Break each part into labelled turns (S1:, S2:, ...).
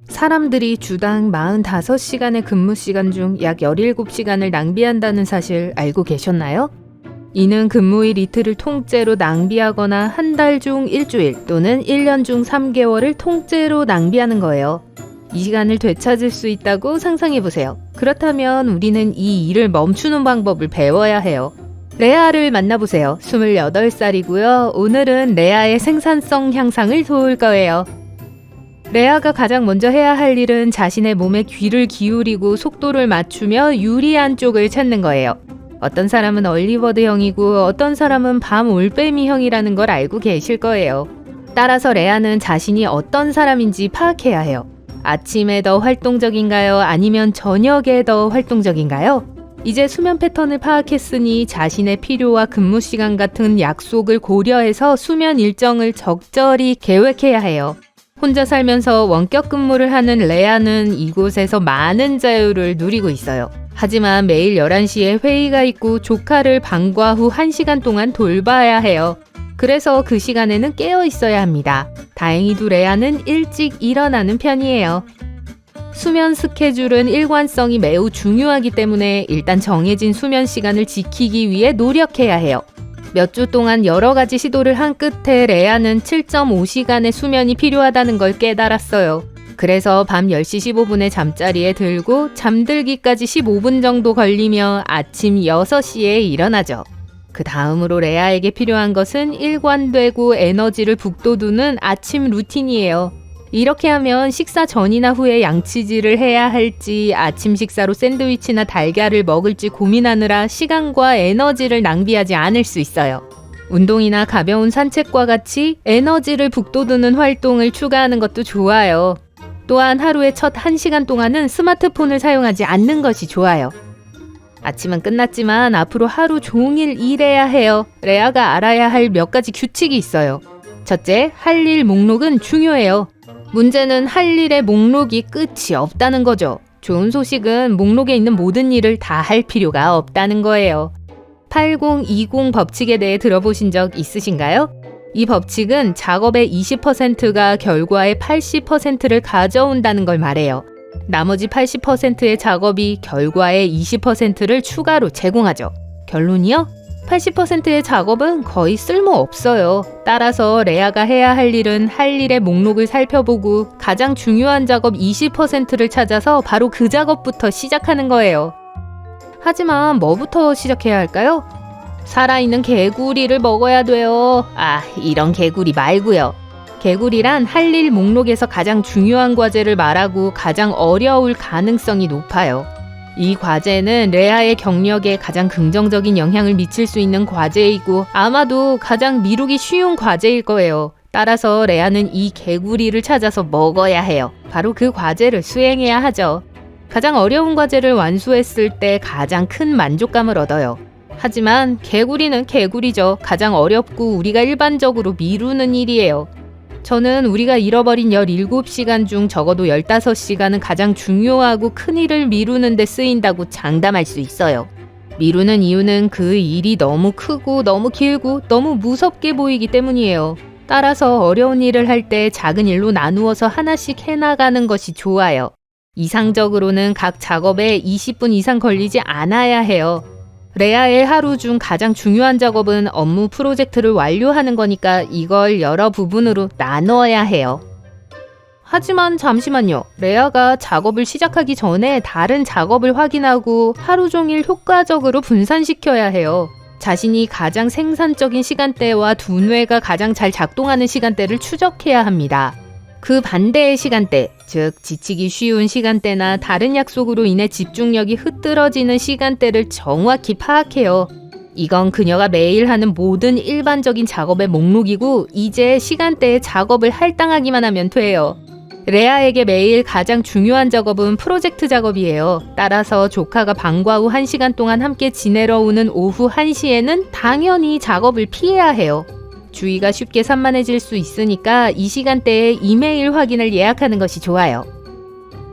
S1: 사람들이 주당 45시간의 근무 시간 중 약 17시간을 낭비한다는 사실 알고 계셨나요? 이는 근무일 이틀을 통째로 낭비하거나 한 달 중 일주일 또는 1년 중 3개월을 통째로 낭비하는 거예요. 이 시간을 되찾을 수 있다고 상상해보세요. 그렇다면 우리는 이 일을 멈추는 방법을 배워야 해요. 레아를 만나보세요. 28살이고요. 오늘은 레아의 생산성 향상을 도울 거예요. 레아가 가장 먼저 해야 할 일은 자신의 몸에 귀를 기울이고 속도를 맞추며 유리한 쪽을 찾는 거예요. 어떤 사람은 얼리버드형이고 어떤 사람은 밤 올빼미형이라는 걸 알고 계실 거예요. 따라서 레아는 자신이 어떤 사람인지 파악해야 해요. 아침에 더 활동적인가요? 아니면 저녁에 더 활동적인가요? 이제 수면 패턴을 파악했으니 자신의 필요와 근무 시간 같은 약속을 고려해서 수면 일정을 적절히 계획해야 해요. 혼자 살면서 원격 근무를 하는 레아는 이곳에서 많은 자유를 누리고 있어요. 하지만 매일 11시에 회의가 있고 조카를 방과 후 1시간 동안 돌봐야 해요. 그래서 그 시간에는 깨어 있어야 합니다. 다행히도 레아는 일찍 일어나는 편이에요. 수면 스케줄은 일관성이 매우 중요하기 때문에 일단 정해진 수면 시간을 지키기 위해 노력해야 해요. 몇 주 동안 여러 가지 시도를 한 끝에 레아는 7.5시간의 수면이 필요하다는 걸 깨달았어요. 그래서 밤 10시 15분에 잠자리에 들고 잠들기까지 15분 정도 걸리며 아침 6시에 일어나죠. 그 다음으로 레아에게 필요한 것은 일관되고 에너지를 북돋우는 아침 루틴이에요. 이렇게 하면 식사 전이나 후에 양치질을 해야 할지 아침 식사로 샌드위치나 달걀을 먹을지 고민하느라 시간과 에너지를 낭비하지 않을 수 있어요. 운동이나 가벼운 산책과 같이 에너지를 북돋우는 활동을 추가하는 것도 좋아요. 또한 하루의 첫 1시간 동안은 스마트폰을 사용하지 않는 것이 좋아요. 아침은 끝났지만 앞으로 하루 종일 일해야 해요. 레아가 알아야 할 몇 가지 규칙이 있어요. 첫째, 할 일 목록은 중요해요. 문제는 할 일의 목록이 끝이 없다는 거죠. 좋은 소식은 목록에 있는 모든 일을 다 할 필요가 없다는 거예요. 80-20 법칙에 대해 들어보신 적 있으신가요? 이 법칙은 작업의 20%가 결과의 80%를 가져온다는 걸 말해요. 나머지 80%의 작업이 결과의 20%를 추가로 제공하죠. 결론이요? 80%의 작업은 거의 쓸모없어요. 따라서 레아가 해야 할 일은 할 일의 목록을 살펴보고 가장 중요한 작업 20%를 찾아서 바로 그 작업부터 시작하는 거예요. 하지만 뭐부터 시작해야 할까요? 살아있는 개구리를 먹어야 돼요. 이런 개구리 말고요. 개구리란 할 일 목록에서 가장 중요한 과제를 말하고 가장 어려울 가능성이 높아요. 이 과제는 레아의 경력에 가장 긍정적인 영향을 미칠 수 있는 과제이고 아마도 가장 미루기 쉬운 과제일 거예요. 따라서 레아는 이 개구리를 찾아서 먹어야 해요. 바로 그 과제를 수행해야 하죠. 가장 어려운 과제를 완수했을 때 가장 큰 만족감을 얻어요. 하지만 개구리는 개구리죠. 가장 어렵고 우리가 일반적으로 미루는 일이에요. 저는 우리가 잃어버린 17시간 중 적어도 15시간은 가장 중요하고 큰 일을 미루는 데 쓰인다고 장담할 수 있어요. 미루는 이유는 그 일이 너무 크고 너무 길고 너무 무섭게 보이기 때문이에요. 따라서 어려운 일을 할 때 작은 일로 나누어서 하나씩 해나가는 것이 좋아요. 이상적으로는 각 작업에 20분 이상 걸리지 않아야 해요. 레아의 하루 중 가장 중요한 작업은 업무 프로젝트를 완료하는 거니까 이걸 여러 부분으로 나눠야 해요. 하지만 잠시만요. 레아가 작업을 시작하기 전에 다른 작업을 확인하고 하루 종일 효과적으로 분산시켜야 해요. 자신이 가장 생산적인 시간대와 두뇌가 가장 잘 작동하는 시간대를 추적해야 합니다. 그 반대의 시간대, 즉 지치기 쉬운 시간대나 다른 약속으로 인해 집중력이 흐트러지는 시간대를 정확히 파악해요. 이건 그녀가 매일 하는 모든 일반적인 작업의 목록이고 이제 시간대에 작업을 할당하기만 하면 돼요. 레아에게 매일 가장 중요한 작업은 프로젝트 작업이에요. 따라서 조카가 방과 후 1시간 동안 함께 지내러 오는 오후 1시에는 당연히 작업을 피해야 해요. 주의가 쉽게 산만해질 수 있으니까 이 시간대에 이메일 확인을 예약하는 것이 좋아요.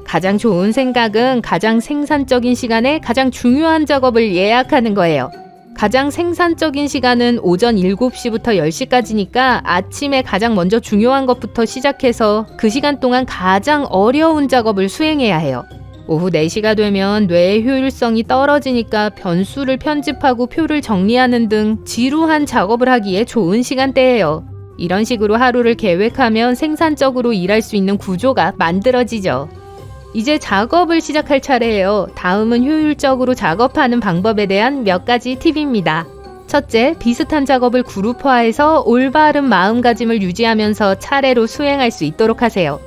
S1: 가장 좋은 생각은 가장 생산적인 시간에 가장 중요한 작업을 예약하는 거예요. 가장 생산적인 시간은 오전 7시부터 10시까지니까 아침에 가장 먼저 중요한 것부터 시작해서 그 시간 동안 가장 어려운 작업을 수행해야 해요. 오후 4시가 되면 뇌의 효율성이 떨어지니까 변수를 편집하고 표를 정리하는 등 지루한 작업을 하기에 좋은 시간대예요. 이런 식으로 하루를 계획하면 생산적으로 일할 수 있는 구조가 만들어지죠. 이제 작업을 시작할 차례예요. 다음은 효율적으로 작업하는 방법에 대한 몇 가지 팁입니다. 첫째, 비슷한 작업을 그룹화해서 올바른 마음가짐을 유지하면서 차례로 수행할 수 있도록 하세요.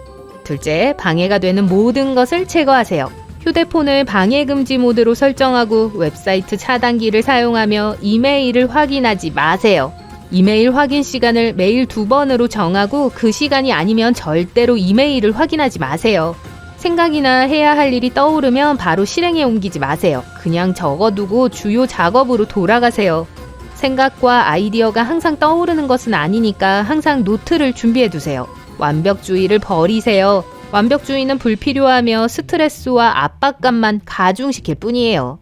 S1: 둘째, 방해가 되는 모든 것을 제거하세요. 휴대폰을 방해금지 모드로 설정하고 웹사이트 차단기를 사용하며 이메일을 확인하지 마세요. 이메일 확인 시간을 매일 2번으로 정하고 그 시간이 아니면 절대로 이메일을 확인하지 마세요. 생각이나 해야 할 일이 떠오르면 바로 실행에 옮기지 마세요. 그냥 적어두고 주요 작업으로 돌아가세요. 생각과 아이디어가 항상 떠오르는 것은 아니니까 항상 노트를 준비해두세요. 완벽주의를 버리세요. 완벽주의는 불필요하며 스트레스와 압박감만 가중시킬 뿐이에요.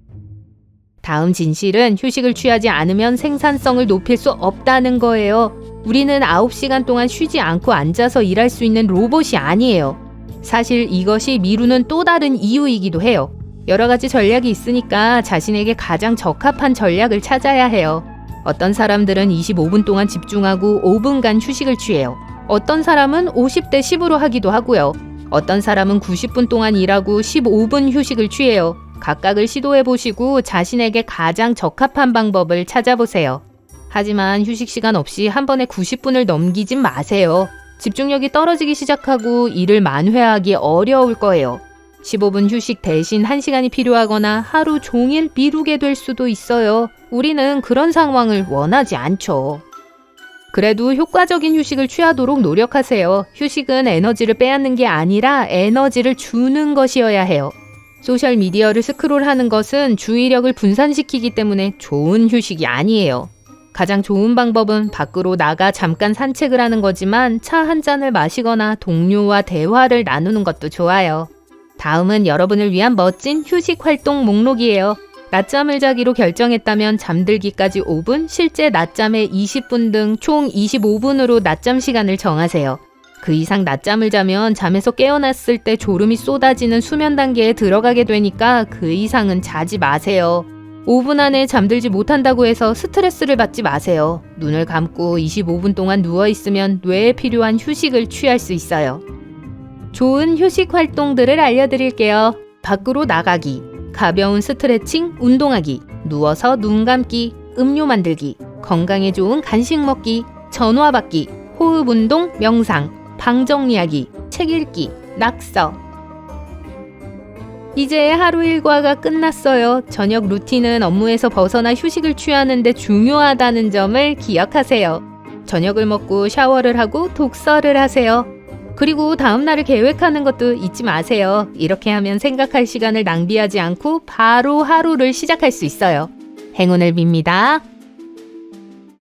S1: 다음 진실은 휴식을 취하지 않으면 생산성을 높일 수 없다는 거예요. 우리는 9시간 동안 쉬지 않고 앉아서 일할 수 있는 로봇이 아니에요. 사실 이것이 미루는 또 다른 이유이기도 해요. 여러 가지 전략이 있으니까 자신에게 가장 적합한 전략을 찾아야 해요. 어떤 사람들은 25분 동안 집중하고 5분간 휴식을 취해요. 어떤 사람은 50대 10으로 하기도 하고요. 어떤 사람은 90분 동안 일하고 15분 휴식을 취해요. 각각을 시도해보시고 자신에게 가장 적합한 방법을 찾아보세요. 하지만 휴식 시간 없이 한 번에 90분을 넘기진 마세요. 집중력이 떨어지기 시작하고 일을 만회하기 어려울 거예요. 15분 휴식 대신 1시간이 필요하거나 하루 종일 미루게 될 수도 있어요. 우리는 그런 상황을 원하지 않죠. 그래도 효과적인 휴식을 취하도록 노력하세요. 휴식은 에너지를 빼앗는 게 아니라 에너지를 주는 것이어야 해요. 소셜미디어를 스크롤하는 것은 주의력을 분산시키기 때문에 좋은 휴식이 아니에요. 가장 좋은 방법은 밖으로 나가 잠깐 산책을 하는 거지만 차 한 잔을 마시거나 동료와 대화를 나누는 것도 좋아요. 다음은 여러분을 위한 멋진 휴식 활동 목록이에요. 낮잠을 자기로 결정했다면 잠들기까지 5분, 실제 낮잠에 20분 등 총 25분으로 낮잠 시간을 정하세요. 그 이상 낮잠을 자면 잠에서 깨어났을 때 졸음이 쏟아지는 수면 단계에 들어가게 되니까 그 이상은 자지 마세요. 5분 안에 잠들지 못한다고 해서 스트레스를 받지 마세요. 눈을 감고 25분 동안 누워있으면 뇌에 필요한 휴식을 취할 수 있어요. 좋은 휴식 활동들을 알려드릴게요. 밖으로 나가기, 가벼운 스트레칭, 운동하기, 누워서 눈 감기, 음료 만들기, 건강에 좋은 간식 먹기, 전화 받기, 호흡 운동, 명상, 방 정리하기, 책 읽기, 낙서. 이제 하루 일과가 끝났어요. 저녁 루틴은 업무에서 벗어나 휴식을 취하는 데 중요하다는 점을 기억하세요. 저녁을 먹고 샤워를 하고 독서를 하세요. 그리고 다음 날을 계획하는 것도 잊지 마세요. 이렇게 하면 생각할 시간을 낭비하지 않고 바로 하루를 시작할 수 있어요. 행운을 빕니다.